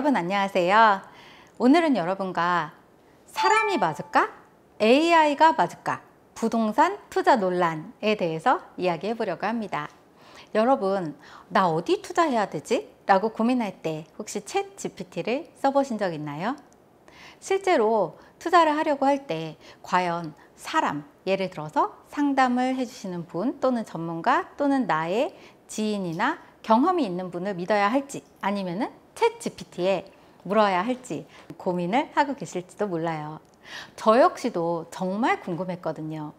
여러분 안녕하세요. 오늘은 여러분과 사람이 맞을까? AI가 맞을까? 부동산 투자 논란에 대해서 이야기해 보려고 합니다. 여러분, 나 어디 투자해야 되지? 라고 고민할 때 혹시 챗 GPT를 써보신 적 있나요? 실제로 투자를 하려고 할 때 과연 사람, 예를 들어서 상담을 해주시는 분 또는 전문가 또는 나의 지인이나 경험이 있는 분을 믿어야 할지 아니면은 챗 GPT에 물어야 할지 고민을 하고 계실지도 몰라요. 저 역시도 정말 궁금했거든요.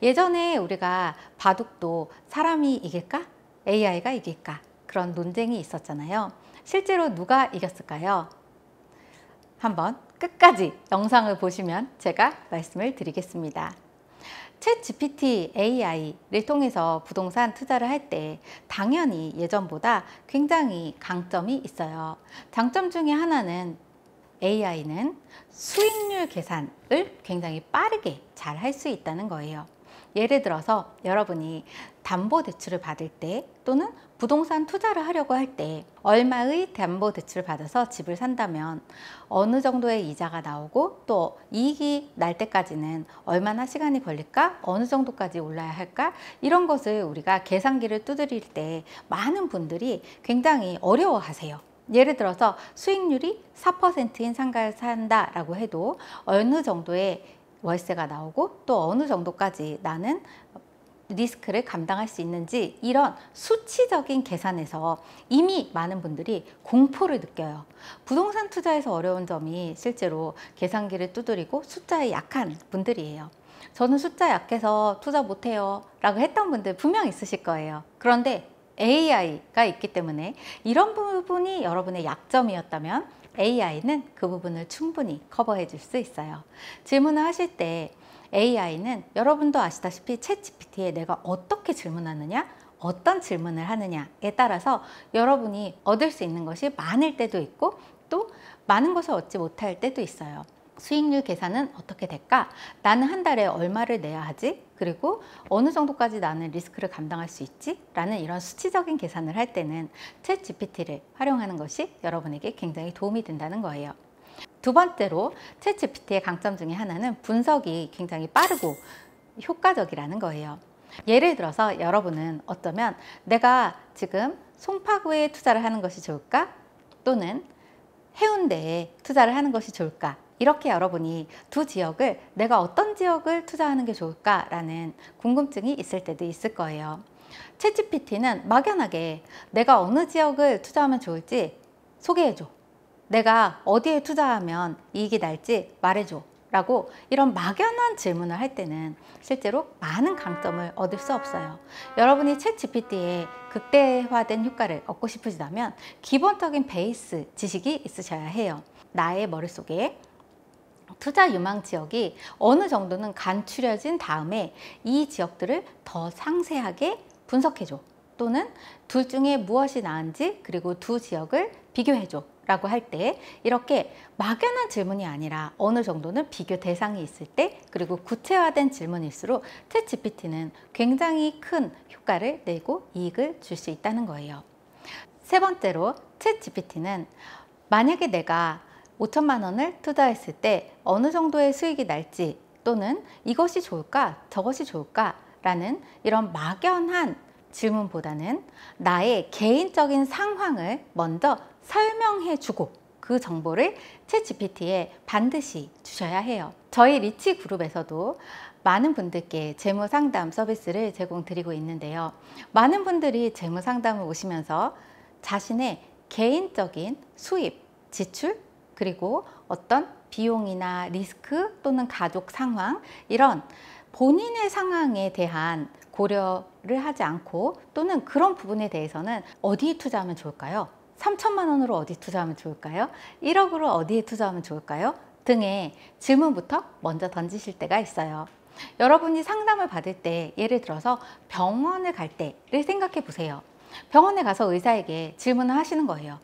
예전에 우리가 바둑도 사람이 이길까? AI가 이길까? 그런 논쟁이 있었잖아요. 실제로 누가 이겼을까요? 한번 끝까지 영상을 보시면 제가 말씀을 드리겠습니다. 챗 GPT AI를 통해서 부동산 투자를 할 때 당연히 예전보다 굉장히 강점이 있어요. 장점 중에 하나는 AI는 수익률 계산을 굉장히 빠르게 잘 할 수 있다는 거예요. 예를 들어서 여러분이 담보대출을 받을 때 또는 부동산 투자를 하려고 할 때 얼마의 담보대출을 받아서 집을 산다면 어느 정도의 이자가 나오고 또 이익이 날 때까지는 얼마나 시간이 걸릴까? 어느 정도까지 올라야 할까? 이런 것을 우리가 계산기를 두드릴 때 많은 분들이 굉장히 어려워하세요. 예를 들어서 수익률이 4%인 상가를 산다라고 해도 어느 정도의 월세가 나오고 또 어느 정도까지 나는 리스크를 감당할 수 있는지 이런 수치적인 계산에서 이미 많은 분들이 공포를 느껴요. 부동산 투자에서 어려운 점이 실제로 계산기를 두드리고 숫자에 약한 분들이에요. 저는 숫자 약해서 투자 못해요 라고 했던 분들 분명 있으실 거예요. 그런데 AI가 있기 때문에 이런 부분이 여러분의 약점이었다면 AI는 그 부분을 충분히 커버해 줄 수 있어요. 질문을 하실 때 AI는 여러분도 아시다시피 챗 GPT에 내가 어떻게 질문하느냐, 어떤 질문을 하느냐에 따라서 여러분이 얻을 수 있는 것이 많을 때도 있고 또 많은 것을 얻지 못할 때도 있어요. 수익률 계산은 어떻게 될까? 나는 한 달에 얼마를 내야 하지? 그리고 어느 정도까지 나는 리스크를 감당할 수 있지? 라는 이런 수치적인 계산을 할 때는 챗 GPT를 활용하는 것이 여러분에게 굉장히 도움이 된다는 거예요. 두 번째로 챗 GPT의 강점 중에 하나는 분석이 굉장히 빠르고 효과적이라는 거예요. 예를 들어서 여러분은 어쩌면 내가 지금 송파구에 투자를 하는 것이 좋을까? 또는 해운대에 투자를 하는 것이 좋을까? 이렇게 여러분이 두 지역을 내가 어떤 지역을 투자하는 게 좋을까라는 궁금증이 있을 때도 있을 거예요. 챗 GPT는 막연하게 내가 어느 지역을 투자하면 좋을지 소개해줘. 내가 어디에 투자하면 이익이 날지 말해줘 라고 이런 막연한 질문을 할 때는 실제로 많은 강점을 얻을 수 없어요. 여러분이 챗 GPT에 극대화된 효과를 얻고 싶으시다면 기본적인 베이스 지식이 있으셔야 해요. 나의 머릿속에 투자 유망 지역이 어느 정도는 간추려진 다음에 이 지역들을 더 상세하게 분석해줘. 또는 둘 중에 무엇이 나은지 그리고 두 지역을 비교해줘 라고 할 때 이렇게 막연한 질문이 아니라 어느 정도는 비교 대상이 있을 때 그리고 구체화된 질문일수록 챗 GPT는 굉장히 큰 효과를 내고 이익을 줄 수 있다는 거예요. 세 번째로 챗 GPT는 만약에 내가 5천만 원을 투자했을 때 어느 정도의 수익이 날지 또는 이것이 좋을까 저것이 좋을까 라는 이런 막연한 질문보다는 나의 개인적인 상황을 먼저 설명해 주고 그 정보를 챗 GPT에 반드시 주셔야 해요. 저희 리치 그룹에서도 많은 분들께 재무 상담 서비스를 제공드리고 있는데요. 많은 분들이 재무 상담을 오시면서 자신의 개인적인 수입, 지출 그리고 어떤 비용이나 리스크 또는 가족 상황 이런 본인의 상황에 대한 고려를 하지 않고 또는 그런 부분에 대해서는 어디에 투자하면 좋을까요? 3천만 원으로 어디 투자하면 좋을까요? 1억으로 어디에 투자하면 좋을까요? 등의 질문부터 먼저 던지실 때가 있어요. 여러분이 상담을 받을 때 예를 들어서 병원을 갈 때를 생각해 보세요. 병원에 가서 의사에게 질문을 하시는 거예요.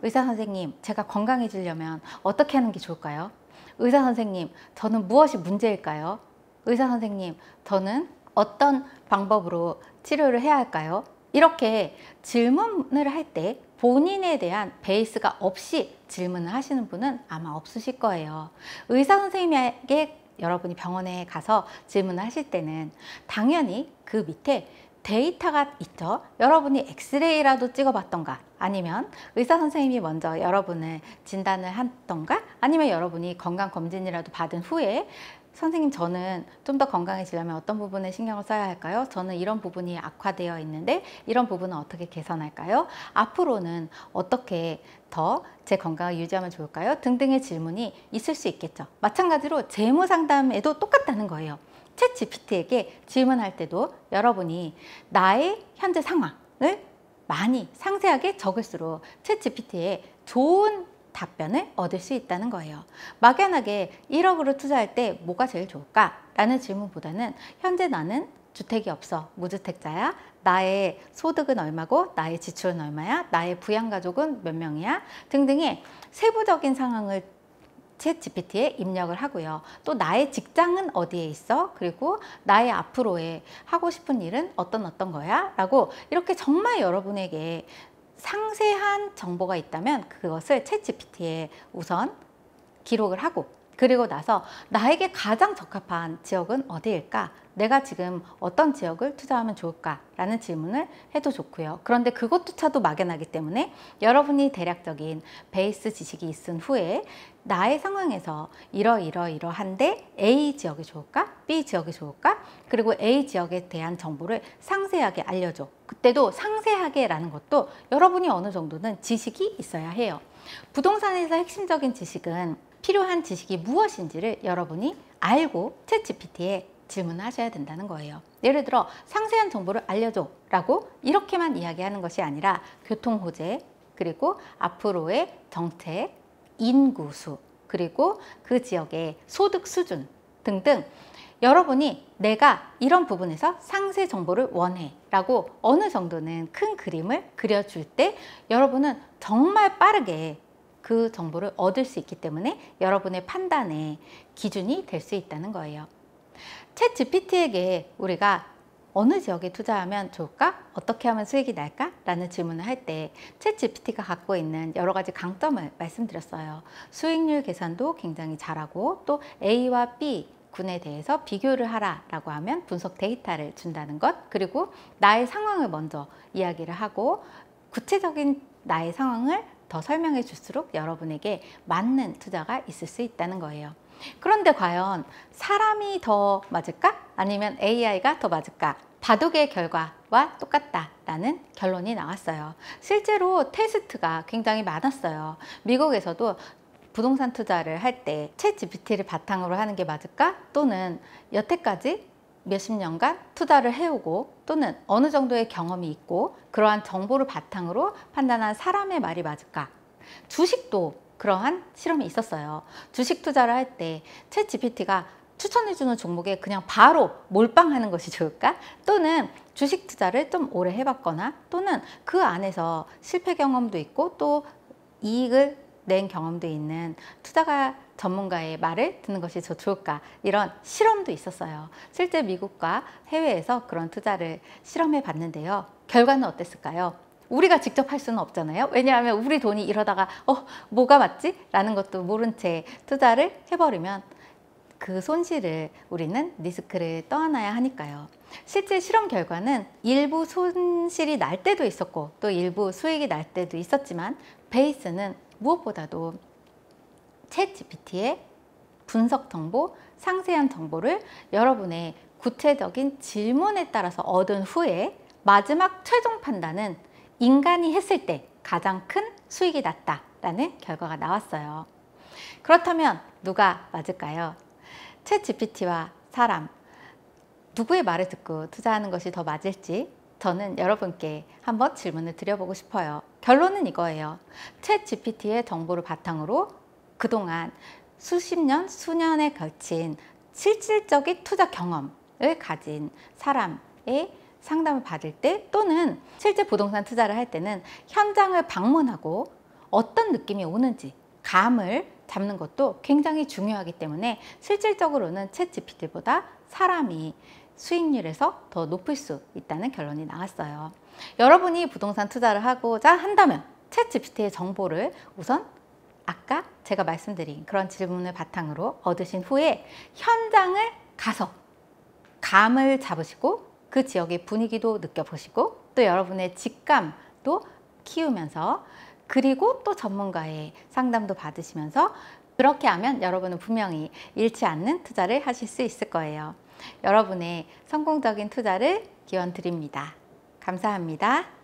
의사 선생님, 제가 건강해지려면 어떻게 하는 게 좋을까요? 의사 선생님, 저는 무엇이 문제일까요? 의사 선생님, 저는 어떤 방법으로 치료를 해야 할까요? 이렇게 질문을 할 때 본인에 대한 베이스가 없이 질문을 하시는 분은 아마 없으실 거예요. 의사 선생님에게 여러분이 병원에 가서 질문을 하실 때는 당연히 그 밑에 데이터가 있죠. 여러분이 엑스레이라도 찍어봤던가, 아니면 의사 선생님이 먼저 여러분을 진단을 했던가, 아니면 여러분이 건강검진이라도 받은 후에 선생님, 저는 좀 더 건강해지려면 어떤 부분에 신경을 써야 할까요? 저는 이런 부분이 악화되어 있는데 이런 부분은 어떻게 개선할까요? 앞으로는 어떻게 더 제 건강을 유지하면 좋을까요? 등등의 질문이 있을 수 있겠죠. 마찬가지로 재무 상담에도 똑같다는 거예요. 챗 GPT에게 질문할 때도 여러분이 나의 현재 상황을 많이 상세하게 적을수록 챗 GPT에 좋은 답변을 얻을 수 있다는 거예요. 막연하게 1억으로 투자할 때 뭐가 제일 좋을까? 라는 질문보다는 현재 나는 주택이 없어, 무주택자야, 나의 소득은 얼마고 나의 지출은 얼마야, 나의 부양가족은 몇 명이야, 등등의 세부적인 상황을 챗 GPT에 입력을 하고요. 또 나의 직장은 어디에 있어? 그리고 나의 앞으로의 하고 싶은 일은 어떤 거야? 라고 이렇게 정말 여러분에게 상세한 정보가 있다면 그것을 챗 GPT에 우선 기록을 하고, 그리고 나서 나에게 가장 적합한 지역은 어디일까? 내가 지금 어떤 지역을 투자하면 좋을까? 라는 질문을 해도 좋고요. 그런데 그것조차도 막연하기 때문에 여러분이 대략적인 베이스 지식이 있은 후에 나의 상황에서 이러한데 A 지역이 좋을까? B 지역이 좋을까? 그리고 A 지역에 대한 정보를 상세하게 알려줘. 그때도 상세하게 라는 것도 여러분이 어느 정도는 지식이 있어야 해요. 부동산에서 핵심적인 지식은 필요한 지식이 무엇인지를 여러분이 알고 챗 GPT에 질문하셔야 된다는 거예요. 예를 들어 상세한 정보를 알려줘 라고 이렇게만 이야기하는 것이 아니라 교통호재, 그리고 앞으로의 정책, 인구수, 그리고 그 지역의 소득 수준 등등 여러분이 내가 이런 부분에서 상세 정보를 원해 라고 어느 정도는 큰 그림을 그려줄 때 여러분은 정말 빠르게 그 정보를 얻을 수 있기 때문에 여러분의 판단의 기준이 될 수 있다는 거예요. 챗 GPT에게 우리가 어느 지역에 투자하면 좋을까? 어떻게 하면 수익이 날까? 라는 질문을 할 때 챗 GPT가 갖고 있는 여러 가지 강점을 말씀드렸어요. 수익률 계산도 굉장히 잘하고, 또 A와 B 군에 대해서 비교를 하라라고 하면 분석 데이터를 준다는 것, 그리고 나의 상황을 먼저 이야기를 하고 구체적인 나의 상황을 더 설명해 줄수록 여러분에게 맞는 투자가 있을 수 있다는 거예요. 그런데 과연 사람이 더 맞을까? 아니면 AI가 더 맞을까? 바둑의 결과와 똑같다라는 결론이 나왔어요. 실제로 테스트가 굉장히 많았어요. 미국에서도 부동산 투자를 할 때 챗 GPT를 바탕으로 하는 게 맞을까? 또는 여태까지 몇십 년간 투자를 해오고 또는 어느 정도의 경험이 있고 그러한 정보를 바탕으로 판단한 사람의 말이 맞을까? 주식도 그러한 실험이 있었어요. 주식 투자를 할 때 챗 GPT가 추천해주는 종목에 그냥 바로 몰빵하는 것이 좋을까? 또는 주식 투자를 좀 오래 해봤거나 또는 그 안에서 실패 경험도 있고 또 이익을 낸 경험도 있는 투자가 전문가의 말을 듣는 것이 더 좋을까? 이런 실험도 있었어요. 실제 미국과 해외에서 그런 투자를 실험해 봤는데요. 결과는 어땠을까요? 우리가 직접 할 수는 없잖아요. 왜냐하면 우리 돈이 이러다가 뭐가 맞지? 라는 것도 모른 채 투자를 해버리면 그 손실을 우리는 리스크를 떠안아야 하니까요. 실제 실험 결과는 일부 손실이 날 때도 있었고 또 일부 수익이 날 때도 있었지만 베이스는 무엇보다도 챗 GPT의 분석 정보, 상세한 정보를 여러분의 구체적인 질문에 따라서 얻은 후에 마지막 최종 판단은 인간이 했을 때 가장 큰 수익이 났다라는 결과가 나왔어요. 그렇다면 누가 맞을까요? 챗 GPT와 사람, 누구의 말을 듣고 투자하는 것이 더 맞을지 저는 여러분께 한번 질문을 드려보고 싶어요. 결론은 이거예요. 챗 GPT의 정보를 바탕으로 그동안 수십 년, 수년에 걸친 실질적인 투자 경험을 가진 사람의 상담을 받을 때 또는 실제 부동산 투자를 할 때는 현장을 방문하고 어떤 느낌이 오는지 감을 잡는 것도 굉장히 중요하기 때문에 실질적으로는 챗 GPT보다 사람이 수익률에서 더 높을 수 있다는 결론이 나왔어요. 여러분이 부동산 투자를 하고자 한다면 챗 GPT의 정보를 우선 아까 제가 말씀드린 그런 질문을 바탕으로 얻으신 후에 현장을 가서 감을 잡으시고 그 지역의 분위기도 느껴보시고 또 여러분의 직감도 키우면서 그리고 또 전문가의 상담도 받으시면서 그렇게 하면 여러분은 분명히 잃지 않는 투자를 하실 수 있을 거예요. 여러분의 성공적인 투자를 기원 드립니다. 감사합니다.